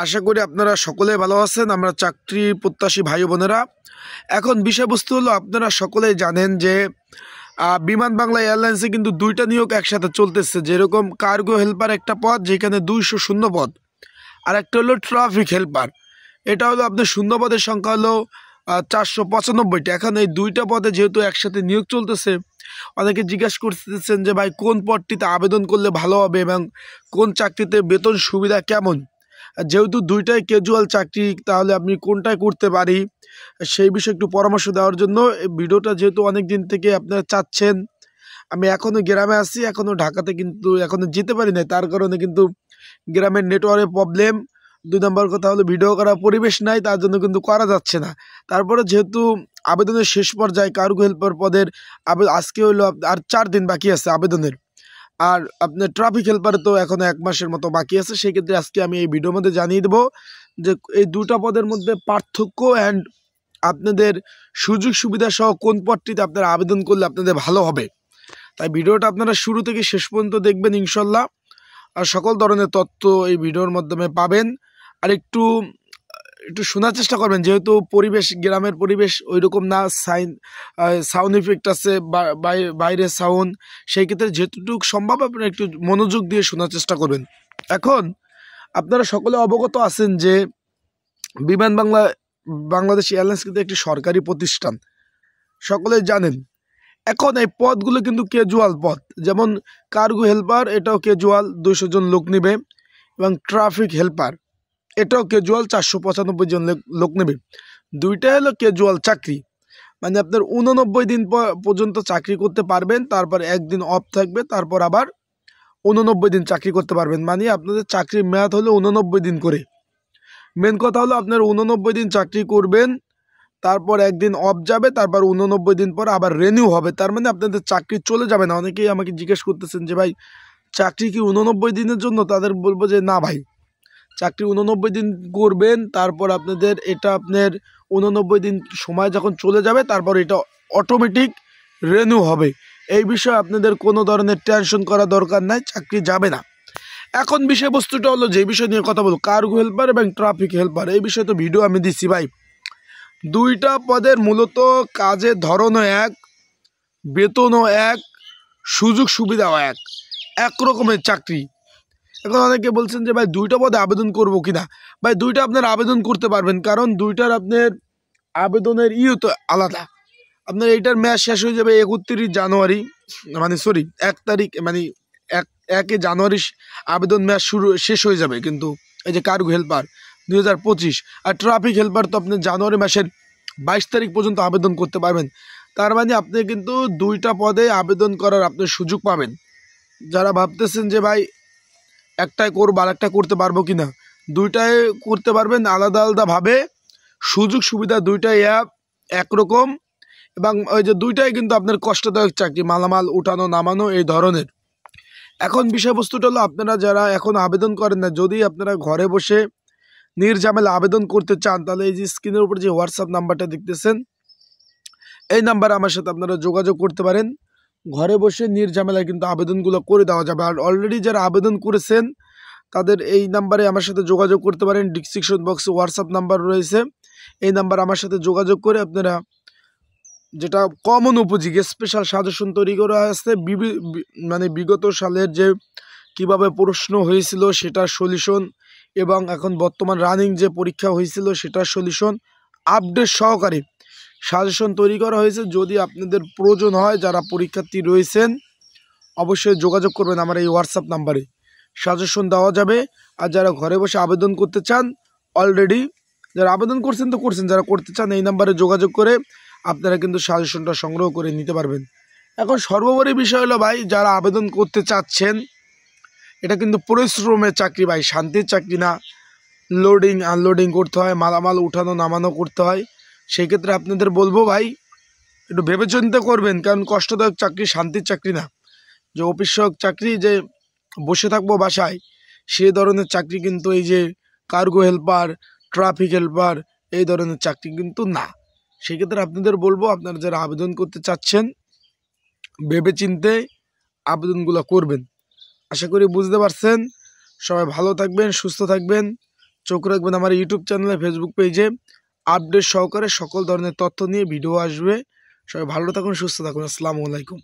আশা করি আপনারা সকলে ভালো আছেন। আমরা চাকরি প্রত্যাশী ভাই বোনেরা, এখন বিষয়বস্তু হলো আপনারা সকলেই জানেন যে বিমান বাংলা এয়ারলাইন্সে কিন্তু দুইটা নিয়োগ একসাথে চলতেছে। যেরকম কার্গো হেল্পার একটা পদ, যেখানে 200 শূন্য পদ, আর একটা হলো ট্রাফিক হেল্পার। এটা হলো আপনার শূন্য পদের সংখ্যা হলো 495টা। এখন এই দুইটা পদে যেহেতু একসাথে নিয়োগ চলতেছে, অনেকে জিজ্ঞাসা করতেছেন যে ভাই কোন পদটিতে আবেদন করলে ভালো হবে এবং কোন চাকরিতে বেতন সুবিধা কেমন। যেহেতু দুইটাই ক্যাজুয়াল চাকরি, তাহলে আপনি কোনটায় করতে পারি সেই বিষয়ে একটু পরামর্শ দেওয়ার জন্য এই ভিডিওটা। যেহেতু অনেক দিন থেকে আপনারা চাচ্ছেন, আমি এখনও গ্রামে আছি, এখনও ঢাকাতে কিন্তু এখনও যেতে পারি না, তার কারণে কিন্তু গ্রামের নেটওয়ার্কের প্রবলেম। 2 নম্বর কথা হলো ভিডিও করার পরিবেশ নাই, তার জন্য কিন্তু করা যাচ্ছে না। তারপরে যেহেতু আবেদনের শেষ পর্যায়ে কার্গো হেল্পার পদের আজকে হলো আর 4 দিন বাকি আছে আবেদনের, আর আপনার ট্রাফিক হেল্পারে তো এখনো 1 মাসের মতো বাকি আছে। সেই ক্ষেত্রে আজকে আমি এই ভিডিওর মধ্যে জানিয়ে দেবো যে এই দুটা পদের মধ্যে পার্থক্য অ্যান্ড আপনাদের সুযোগ সুবিধা সহ কোন পদটিতে আপনারা আবেদন করলে আপনাদের ভালো হবে। তাই ভিডিওটা আপনারা শুরু থেকে শেষ পর্যন্ত দেখবেন ইনশাল্লাহ, আর সকল ধরনের তথ্য এই ভিডিওর মাধ্যমে পাবেন। আর একটু শোনার চেষ্টা করবেন, যেহেতু পরিবেশ গ্রামের পরিবেশ ওই রকম না, সাউন্ড ইফেক্ট আছে, বাইরে সাউন্ড, সেই ক্ষেত্রে যেটুকু সম্ভব আপনারা একটু মনোযোগ দিয়ে শোনার চেষ্টা করবেন। এখন আপনারা সকলে অবগত আছেন যে বিমান বাংলাদেশ এয়ারলাইন্স কিন্তু একটি সরকারি প্রতিষ্ঠান, সকলে জানেন। এখন এই পদগুলো কিন্তু ক্যাজুয়াল পদ, যেমন কার্গো হেল্পার এটাও ক্যাজুয়াল, 200 জন লোক নেবে, এবং ট্রাফিক হেল্পার এটাও ক্যাজুয়াল, 495 জন লোক নেবে। দুইটা হলো ক্যাজুয়াল চাকরি, মানে আপনার 89 দিন পর্যন্ত চাকরি করতে পারবেন, তারপর 1 দিন অফ থাকবে, তারপর আবার 89 দিন চাকরি করতে পারবেন। মানে আপনাদের চাকরির মেয়াদ হলো 89 দিন করে। মেন কথা হলো আপনার 89 দিন চাকরি করবেন, তারপর 1 দিন অফ যাবে, তারপর 89 দিন পর আবার রেনিউ হবে। তার মানে আপনাদের চাকরি চলে যাবে না। অনেকেই আমাকে জিজ্ঞেস করতেছেন যে ভাই চাকরি কি 89 দিনের জন্য? তাদের বলবো যে না ভাই, চাকরি 89 দিন করবেন, তারপর আপনাদের এটা আপনার 89 দিন সময় যখন চলে যাবে, তারপর এটা অটোমেটিক রেনিউ হবে। এই বিষয়ে আপনাদের কোনো ধরনের টেনশন করা দরকার নাই, চাকরি যাবে না। এখন বিষয়বস্তুটা হলো, যে বিষয় নিয়ে কথা বলবো, কার্গো হেল্পার এবং ট্রাফিক হেল্পার, এই বিষয়ে তো ভিডিও আমি দিচ্ছি ভাই। দুইটা পদের মূলত কাজের ধরনও এক, বেতনও এক, সুযোগ সুবিধাও এক রকমের চাকরি। এখন অনেকে বলছেন যে ভাই দুইটা পদে আবেদন করব কিনা। ভাই দুইটা আপনার আবেদন করতে পারবেন, কারণ দুইটার আপনার আবেদনের তো আলাদা। আপনার এইটার মেয়াদ শেষ হয়ে যাবে 31 জানুয়ারি, মানে সরি 1 তারিখ, মানে 1 জানুয়ারি আবেদন মেয়াদ শেষ হয়ে যাবে। কিন্তু এই যে কার্গো হেল্পার 2025, আর ট্রাফিক হেল্পার তো আপনি জানুয়ারি মাসের 22 তারিখ পর্যন্ত আবেদন করতে পারবেন। তার মানে আপনি কিন্তু দুইটা পদে আবেদন করার আপনি সুযোগ পাবেন। যারা ভাবতেছেন যে ভাই একটাই করবো আর একটা করতে পারবো কিনা, দুইটাই করতে পারবেন আলাদা আলাদাভাবে। সুযোগ সুবিধা দুইটাই একরকম, এবং ওই যে দুইটাই কিন্তু আপনার কষ্টদায়ক চাকরি, মালামাল উঠানো নামানো এই ধরনের। এখন বিষয়বস্তুটা হলো, আপনারা যারা এখন আবেদন করেন না, যদি আপনারা ঘরে বসে নির্ঝামেলা আবেদন করতে চান, তাহলে এই যে স্ক্রিনের উপর যে হোয়াটসঅ্যাপ নাম্বারটা দেখতেছেন, এই নাম্বারে আমার সাথে আপনারা যোগাযোগ করতে পারেন। ঘরে বসে নির্ঝামেলায় কিন্তু আবেদনগুলো করে দেওয়া যাবে। আর অলরেডি যারা আবেদন করেছেন তাদের এই নাম্বারে আমার সাথে যোগাযোগ করতে পারেন। ডিসক্রিপশন বক্সে হোয়াটসঅ্যাপ নাম্বার রয়েছে, এই নাম্বার আমার সাথে যোগাযোগ করে আপনারা যেটা কমন উপযোগী স্পেশাল সাজেশন তৈরি করা আছে, মানে বিগত সালের যে কিভাবে প্রশ্ন হয়েছিল সেটার সলিউশন, এবং এখন বর্তমান রানিং যে পরীক্ষা হয়েছিল সেটার সলিউশন, আপডেট সহকারে সাজেশন তৈরি করা হয়েছে। যদি আপনাদের প্রয়োজন হয়, যারা পরীক্ষার্থী রয়েছেন অবশ্যই যোগাযোগ করবেন আমার এই হোয়াটসঅ্যাপ নাম্বারে, সাজেশন দেওয়া যাবে। আর যারা ঘরে বসে আবেদন করতে চান, অলরেডি যারা আবেদন করছেন তো করছেন, যারা করতে চান এই নাম্বারে যোগাযোগ করে আপনারা কিন্তু সাজেশনটা সংগ্রহ করে নিতে পারবেন। এখন সর্বোপরি বিষয় হলো ভাই, যারা আবেদন করতে চাচ্ছেন, এটা কিন্তু পরিশ্রমের চাকরি ভাই, শান্তির চাকরি না। লোডিং আনলোডিং করতে হয়, মালামাল উঠানো নামানো করতে হয়। সেই ক্ষেত্রে আপনাদের বলবো ভাই একটু ভেবেচিন্তে করবেন, কারণ কষ্টদায়ক চাকরি, শান্তির চাকরি না। যে অফিসক চাকরি, যে বসে থাকবো বাসায়, সে ধরনের চাকরি কিন্তু এই যে কার্গো হেল্পার, ট্রাফিক হেল্পার এই ধরনের চাকরি কিন্তু না। সেক্ষেত্রে আপনাদের বলবো, আপনারা যারা আবেদন করতে চাচ্ছেন ভেবেচিন্তে আবেদনগুলো করবেন। আশা করি বুঝতে পারছেন। সবাই ভালো থাকবেন, সুস্থ থাকবেন। চোখ রাখবেন আমার ইউটিউব চ্যানেলে, ফেসবুক পেজে। আপডেট সহকারে সকল ধরনের তথ্য নিয়ে ভিডিও আসবে। সবাই ভালো থাকুন, সুস্থ থাকুন। আসসালামু আলাইকুম।